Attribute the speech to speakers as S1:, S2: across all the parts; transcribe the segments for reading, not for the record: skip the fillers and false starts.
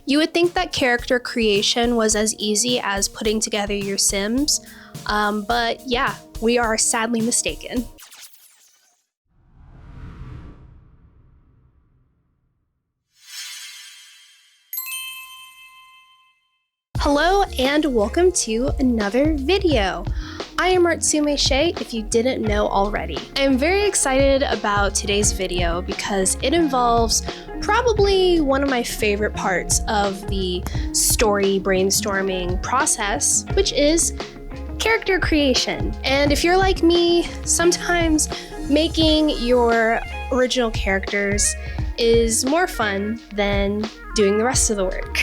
S1: You would think that character creation was as easy as putting together your Sims, but yeah, we are sadly mistaken. Hello and welcome to another video. I am Artsume Shea, if you didn't know already. I am very excited about today's video because it involves probably one of my favorite parts of the story brainstorming process, which is character creation. And if you're like me, sometimes making your original characters is more fun than doing the rest of the work.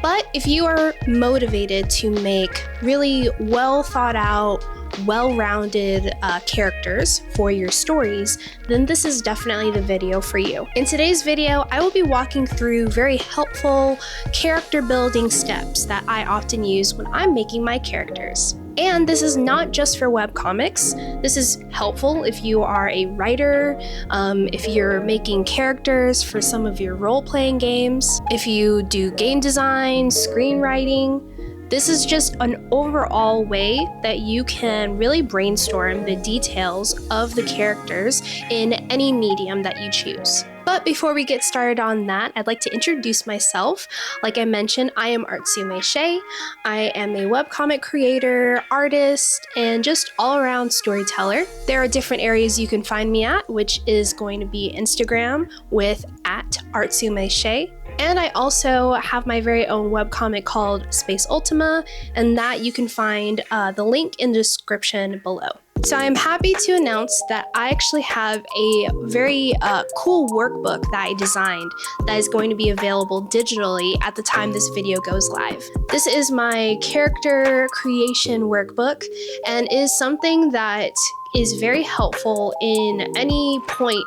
S1: But if you are motivated to make really well thought out, well-rounded characters for your stories, then this is definitely the video for you. In today's video, I will be walking through very helpful character building steps that I often use when I'm making my characters. And this is not just for webcomics. This is helpful if you are a writer, if you're making characters for some of your role-playing games, if you do game design, screenwriting. This is just an overall way that you can really brainstorm the details of the characters in any medium that you choose. But before we get started on that, I'd like to introduce myself. Like I mentioned, I am Artsume Shea. I am a webcomic creator, artist, and just all-around storyteller. There are different areas you can find me at, which is going to be Instagram with @Artsume Shea. And I also have my very own webcomic called Space Ultima, and that you can find the link in the description below. So I'm happy to announce that I actually have a very cool workbook that I designed that is going to be available digitally at the time this video goes live. This is my character creation workbook and is something that is very helpful in any point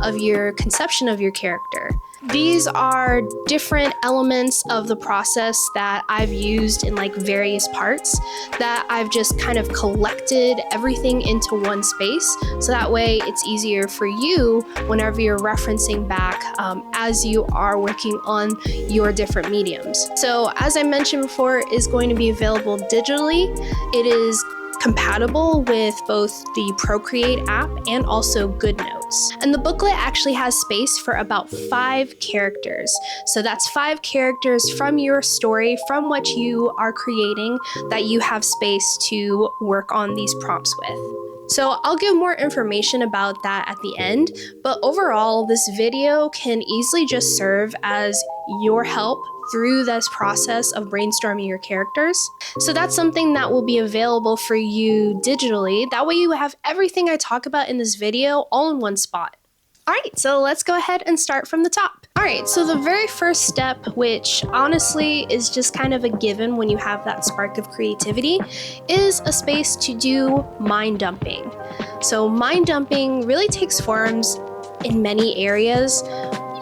S1: of your conception of your character. These are different elements of the process that I've used in like various parts that I've just kind of collected everything into one space, so that way it's easier for you whenever you're referencing back as you are working on your different mediums. So as I mentioned before, it is going to be available digitally. It is compatible with both the Procreate app and also GoodNotes. And the booklet actually has space for about 5 characters. So that's 5 characters from your story, from what you are creating, that you have space to work on these prompts with. So I'll give more information about that at the end, but overall, this video can easily just serve as your help through this process of brainstorming your characters. So that's something that will be available for you digitally. That way you have everything I talk about in this video all in one spot. All right, so let's go ahead and start from the top. All right, so the very first step, which honestly is just kind of a given when you have that spark of creativity, is a space to do mind dumping. So mind dumping really takes forms in many areas.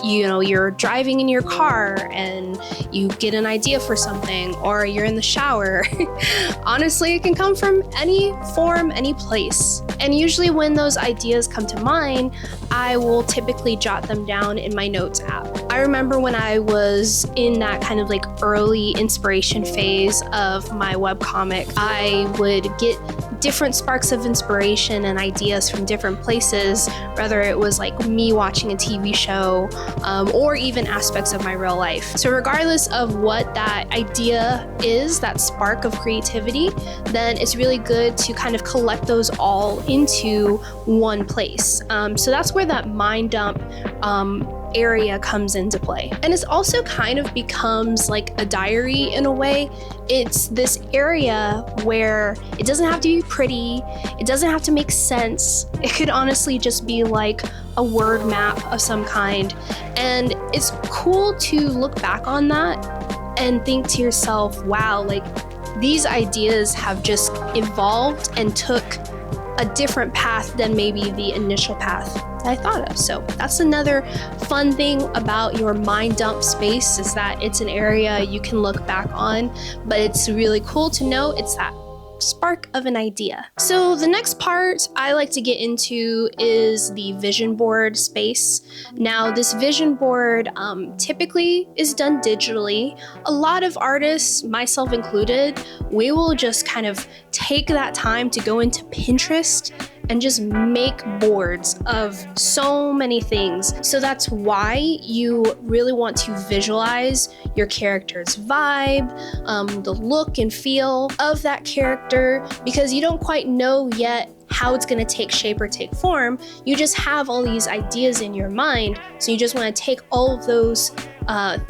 S1: You know, you're driving in your car and you get an idea for something, or you're in the shower. Honestly, it can come from any form, any place. And usually when those ideas come to mind, I will typically jot them down in my notes app. I remember when I was in that kind of like early inspiration phase of my webcomic, I would get different sparks of inspiration and ideas from different places, whether it was like me watching a TV show or even aspects of my real life. So regardless of what that idea is, that spark of creativity, then it's really good to kind of collect those all into one place. So that's where that mind dump area comes into play. And it also kind of becomes like a diary in a way. It's this area where it doesn't have to be pretty, it doesn't have to make sense. It could honestly just be like a word map of some kind. And it's cool to look back on that and think to yourself, wow, like these ideas have just evolved and took a different path than maybe the initial path I thought of. So that's another fun thing about your mind dump space, is that it's an area you can look back on, but it's really cool to know it's that spark of an idea. So the next part I like to get into is the vision board space. Now this vision board typically is done digitally. A lot of artists, myself included, we will just kind of take that time to go into Pinterest and just make boards of so many things. So that's why you really want to visualize your character's vibe, the look and feel of that character, because you don't quite know yet how it's going to take shape or take form. You just have all these ideas in your mind, so you just want to take all of those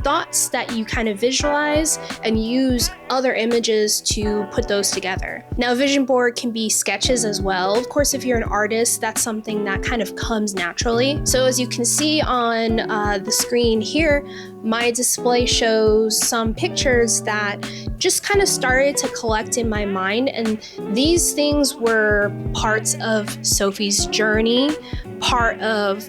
S1: thoughts that you kind of visualize and use other images to put those together. Now, vision board can be sketches as well. Of course, if you're an artist, that's something that kind of comes naturally. So as you can see on the screen here, my display shows some pictures that just kind of started to collect in my mind, and these things were parts of Sophie's journey, part of,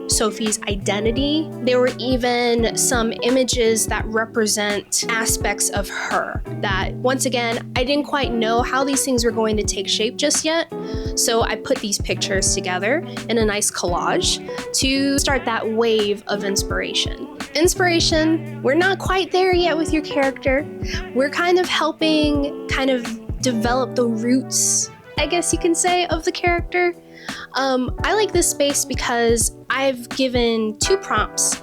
S1: Sophie's identity. There were even some images that represent aspects of her that, once again, I didn't quite know how these things were going to take shape just yet. So I put these pictures together in a nice collage to start that wave of inspiration. Inspiration, we're not quite there yet with your character. We're kind of helping develop the roots, I guess you can say, of the character. I like this space because I've given 2 prompts,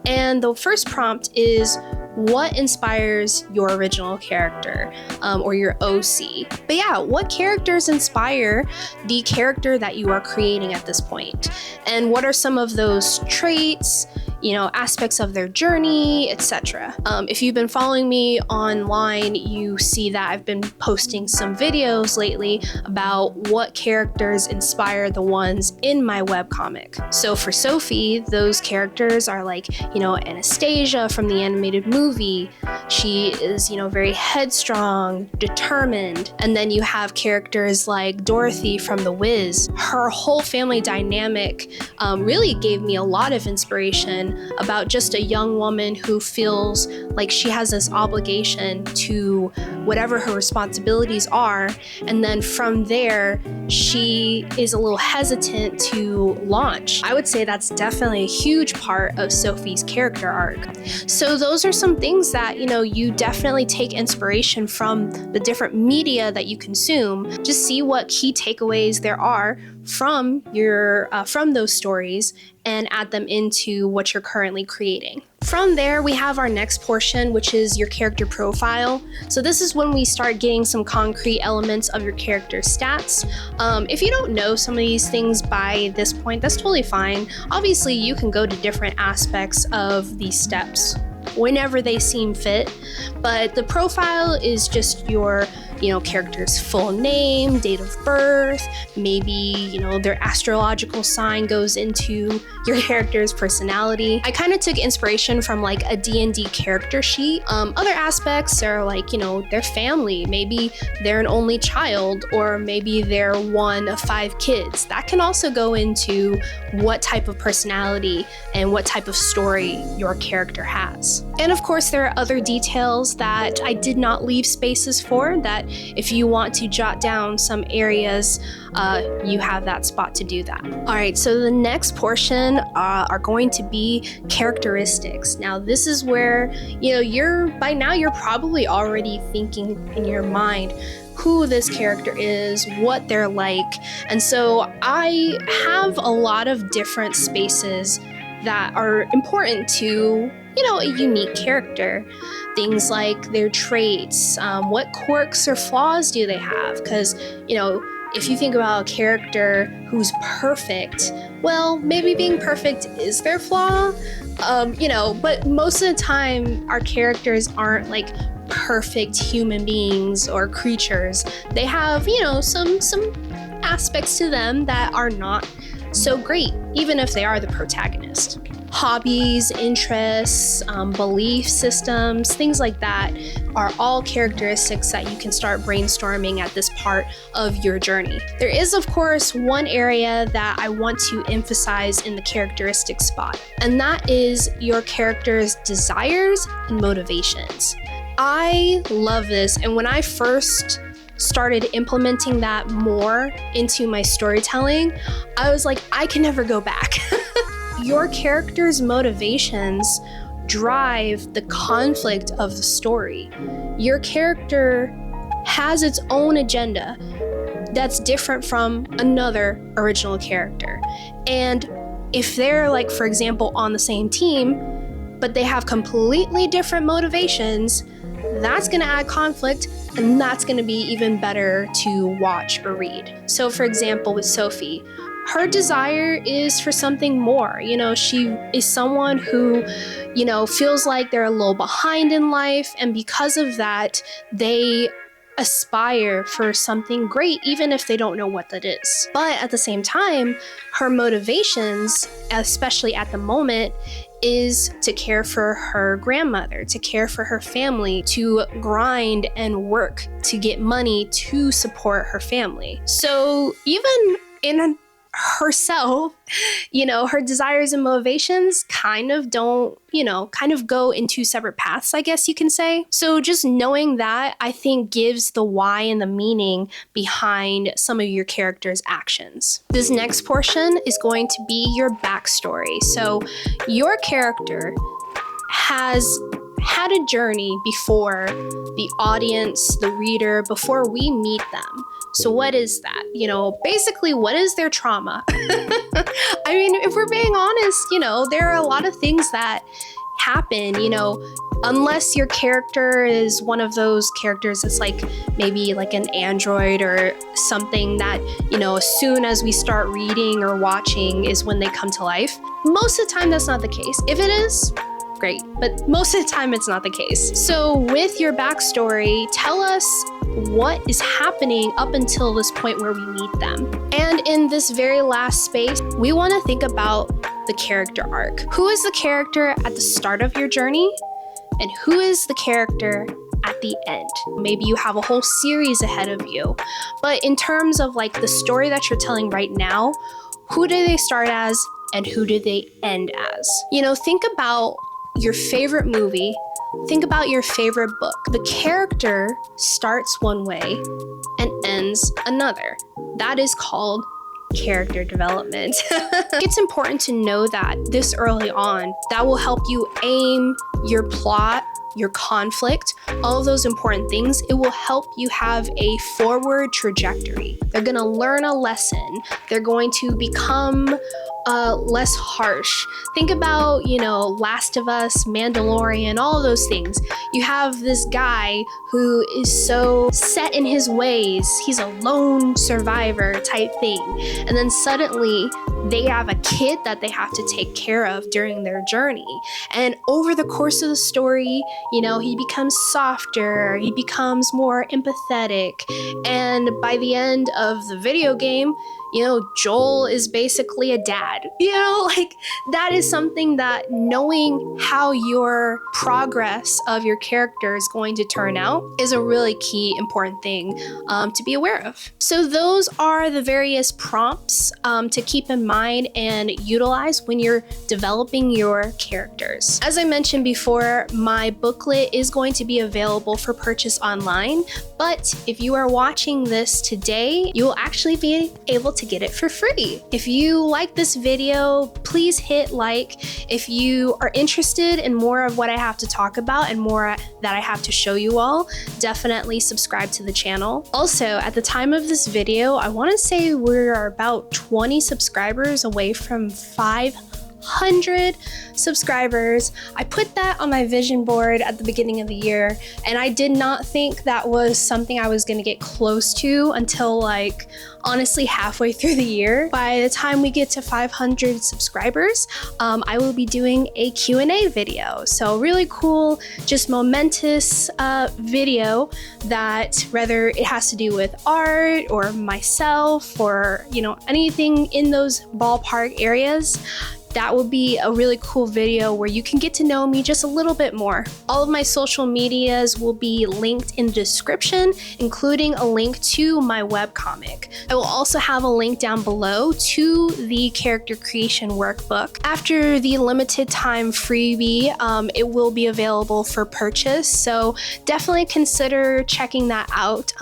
S1: and the first prompt is what inspires your original character, or your OC. But yeah, what characters inspire the character that you are creating at this point? And what are some of those traits, aspects of their journey, etc. If you've been following me online, you see that I've been posting some videos lately about what characters inspire the ones in my webcomic. So for Sophie, those characters are like, Anastasia from the animated movie. She is, very headstrong, determined. And then you have characters like Dorothy from The Wiz. Her whole family dynamic really gave me a lot of inspiration about just a young woman who feels like she has this obligation to whatever her responsibilities are, and then from there she is a little hesitant to launch. I would say that's definitely a huge part of Sophie's character arc. So those are some things that you definitely take inspiration from the different media that you consume. Just see what key takeaways there are from those stories and add them into what you're currently creating. From there, we have our next portion, which is your character profile. So this is when we start getting some concrete elements of your character's stats. If you don't know some of these things by this point, that's totally fine. Obviously, you can go to different aspects of these steps whenever they seem fit, but the profile is just your character's full name, date of birth, maybe their astrological sign goes into your character's personality. I kind of took inspiration from like a D&D character sheet. Other aspects are like their family, maybe they're an only child, or maybe they're one of 5 kids. That can also go into what type of personality and what type of story your character has. And of course, there are other details that I did not leave spaces for, that if you want to jot down some areas, you have that spot to do that. All right, so the next portion are going to be characteristics. Now, this is where, by now you're probably already thinking in your mind who this character is, what they're like. And so I have a lot of different spaces that are important to a unique character. Things like their traits, what quirks or flaws do they have? Because, if you think about a character who's perfect, well, maybe being perfect is their flaw, but most of the time our characters aren't like perfect human beings or creatures. They have, some aspects to them that are not so great, even if they are the protagonist. Hobbies, interests, belief systems, things like that are all characteristics that you can start brainstorming at this part of your journey. There is, of course, one area that I want to emphasize in the characteristic spot, and that is your character's desires and motivations. I love this, and when I first started implementing that more into my storytelling, I was like, I can never go back. Your character's motivations drive the conflict of the story. Your character has its own agenda that's different from another original character. And if they're, like, for example, on the same team, but they have completely different motivations, that's gonna add conflict, and that's gonna be even better to watch or read. So for example, with Sophie, her desire is for something more. You know, she is someone who, you know, feels like they're a little behind in life, and because of that, they aspire for something great, even if they don't know what that is. But at the same time, her motivations, especially at the moment, is to care for her grandmother, to care for her family, to grind and work to get money to support her family. So even in herself, you know, her desires and motivations kind of don't, you know, kind of go in two separate paths, I guess you can say. So just knowing that, I think, gives the why and the meaning behind some of your character's actions. This next portion is going to be your backstory. So your character has had a journey before the audience, the reader, before we meet them. So what is that? You know, basically, what is their trauma? I mean, if we're being honest, you know, there are a lot of things that happen, you know, unless your character is one of those characters that's like maybe like an android or something that, you know, as soon as we start reading or watching is when they come to life. Most of the time, that's not the case. If it is, great, but most of the time it's not the case. So with your backstory, tell us what is happening up until this point where we meet them. And in this very last space, we want to think about the character arc. Who is the character at the start of your journey? And who is the character at the end? Maybe you have a whole series ahead of you. But in terms of like the story that you're telling right now, who do they start as and who do they end as? You know, think about your favorite movie, think about your favorite book. The character starts one way and ends another. That is called character development. It's important to know that this early on. That will help you aim your plot, your conflict, all of those important things. It will help you have a forward trajectory. They're gonna learn a lesson. They're going to become less harsh. Think about, you know, Last of Us, Mandalorian, all of those things. You have this guy who is so set in his ways. He's a lone survivor type thing. And then suddenly they have a kid that they have to take care of during their journey. And over the course of the story, you know, he becomes softer, he becomes more empathetic. And by the end of the video game, you know, Joel is basically a dad. You know, like that is something that knowing how your progress of your character is going to turn out is a really key important thing to be aware of. So those are the various prompts to keep in mind and utilize when you're developing your characters. As I mentioned before, my booklet is going to be available for purchase online, but if you are watching this today, you will actually be able to get it for free. If you like this video, please hit like. If you are interested in more of what I have to talk about and more that I have to show you all, definitely subscribe to the channel. Also, at the time of this video, I want to say we're about 20 subscribers away from 500 subscribers. I put that on my vision board at the beginning of the year, and I did not think that was something I was going to get close to until like honestly halfway through the year. By the time we get to 500 subscribers, I will be doing a Q&A video. So really cool, just momentous video that whether it has to do with art or myself or, you know, anything in those ballpark areas, that would be a really cool video where you can get to know me just a little bit more. All of my social medias will be linked in the description, including a link to my webcomic. I will also have a link down below to the character creation workbook. After the limited time freebie, it will be available for purchase, so definitely consider checking that out.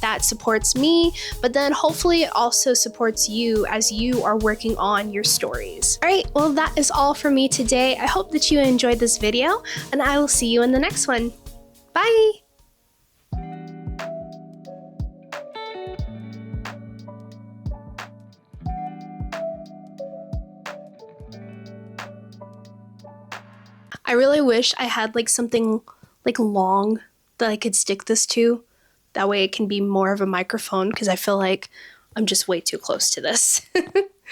S1: That supports me, but then hopefully it also supports you as you are working on your stories. All right, well, that is all for me today. I hope that you enjoyed this video, and I will see you in the next one. Bye! I really wish I had like something like long that I could stick this to. That way it can be more of a microphone, because I feel like I'm just way too close to this.